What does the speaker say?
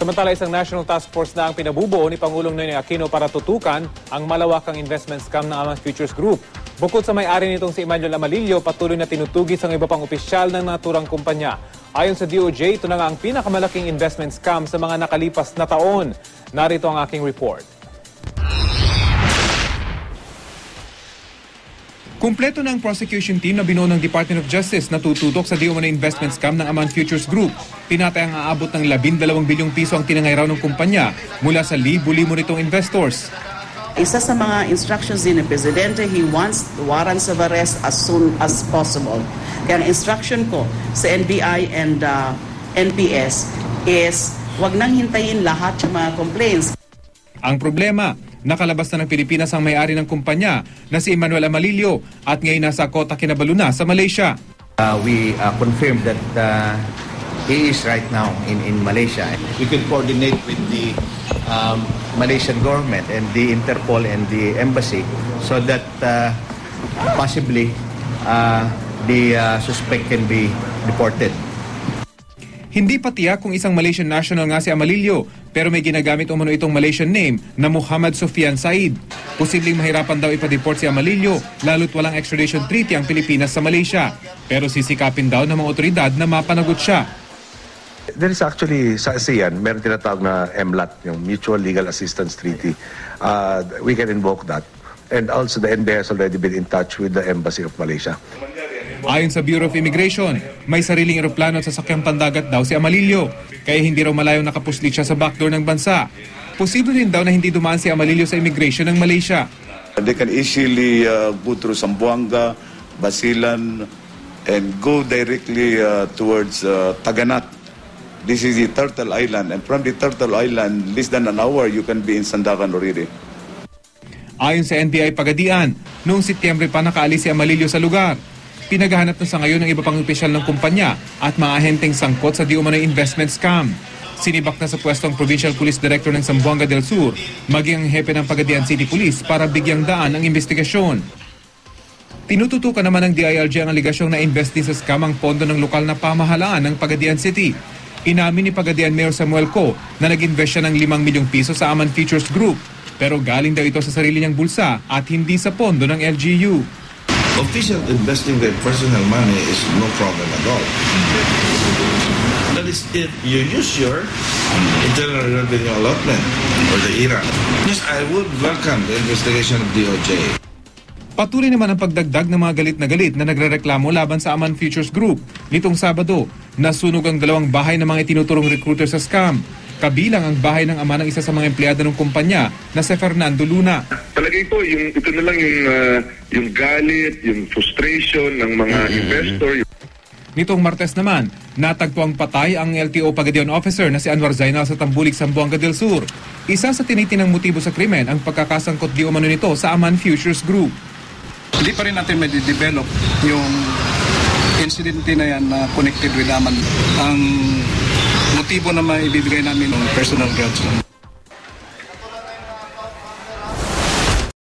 Samantala, isang national task force na ang pinabubuo ni Pangulong Noynoy Aquino para tutukan ang malawakang investment scam ng Aman Futures Group. Bukod sa may-ari nitong si Emmanuel Amalillo, patuloy na tinutugis ang iba pang opisyal ng naturang kumpanya. Ayon sa DOJ, ito na nga ang pinakamalaking investment scam sa mga nakalipas na taon. Narito ang aking report. Kumpleto na ang prosecution team na binuo ng Department of Justice na tututok sa di-umano investment scam ng Aman Futures Group. Tinatayang aabot ng 12 bilyong piso ang tinangay raw ng kumpanya mula sa libo-libo nitong investors. Isa sa mga instructions din ng Presidente, he wants warrants of arrest as soon as possible. Kaya ang instruction ko sa NBI and NPS is wag nang hintayin lahat yung mga complaints. Ang problema, nakalabas na ng Pilipinas ang may-ari ng kumpanya na si Emmanuel Amalillo at ngayon nasa Kota Kinabalu na sa Malaysia. We confirm that he is right now in Malaysia. We can coordinate with the Malaysian government and the Interpol and the embassy so that possibly the suspect can be deported. Hindi pa tiyak kung isang Malaysian national nga si Amalillo, pero may ginagamit umano itong Malaysian name na Muhammad Sufyan Said. Posibleng mahirapan daw ipa-deport si Amalillo, lalo't walang extradition treaty ang Pilipinas sa Malaysia. Pero sisikapin daw ng mga otoridad na mapanagot siya. There is actually, sa ASEAN, meron tinatawag na MLAT, yung Mutual Legal Assistance Treaty. We can invoke that. And also the NBI has already been in touch with the Embassy of Malaysia. Ayon sa Bureau of Immigration, may sariling eroplano at sasakyang pandagat daw si Amalillo, kaya hindi raw malayong nakapuslit siya sa backdoor ng bansa. Posible rin daw na hindi dumaan si Amalillo sa immigration ng Malaysia. They can easily go through Zamboanga, Basilan, and go directly towards Taganat. This is the Turtle Island, and from the Turtle Island, less than an hour, you can be in Sandakan already. Ayon sa NBI Pagadian, noong Setyembre pa nakaalis si Amalillo sa lugar. Pinaghahanap na sa ngayon ng iba pang opisyal ng kumpanya at mga ahenteng sangkot sa di-umano'y investment scam. Sinibak na sa pwestong Provincial Police Director ng Zamboanga del Sur, maging ang hepe ng Pagadian City Police para bigyang daan ang investigasyon. Tinututukan naman ng DILG ang aligasyong na-invest din sa scam ang pondo ng lokal na pamahalaan ng Pagadian City. Inamin ni Pagadian Mayor Samuel Co na nag-invest siya ng 5 milyong piso sa Aman Futures Group. Pero galing daw ito sa sarili niyang bulsa at hindi sa pondo ng LGU. Official investing their personal money is no problem at all. That is if you use your internal revenue allotment or the IRA. Yes, I would welcome the investigation of DOJ. Patuloy naman ang pagdagdag ng mga galit na nagrereklamo laban sa Aman Futures Group. Nitong Sabado, nasunog ang 2 bahay ng mga itinuturong recruiter sa scam. Kabilang ang bahay ng ama ng isa sa mga empleyado ng kumpanya na si Fernando Luna. Palagay ko, ito na lang yung galit, yung frustration ng mga investor. Nitong Martes naman, natagpuang patay ang LTO Pagadian officer na si Anwar Zainal sa Tambulik, Zamboanga del Sur. Isa sa tinitinang motibo sa krimen ang pagkakasangkot di umano nito sa Aman Futures Group. Hindi pa rin natin ma-develop yung incident na yan na connected with Aman. Ang motibo na maibibigay namin ng personal grudge lang.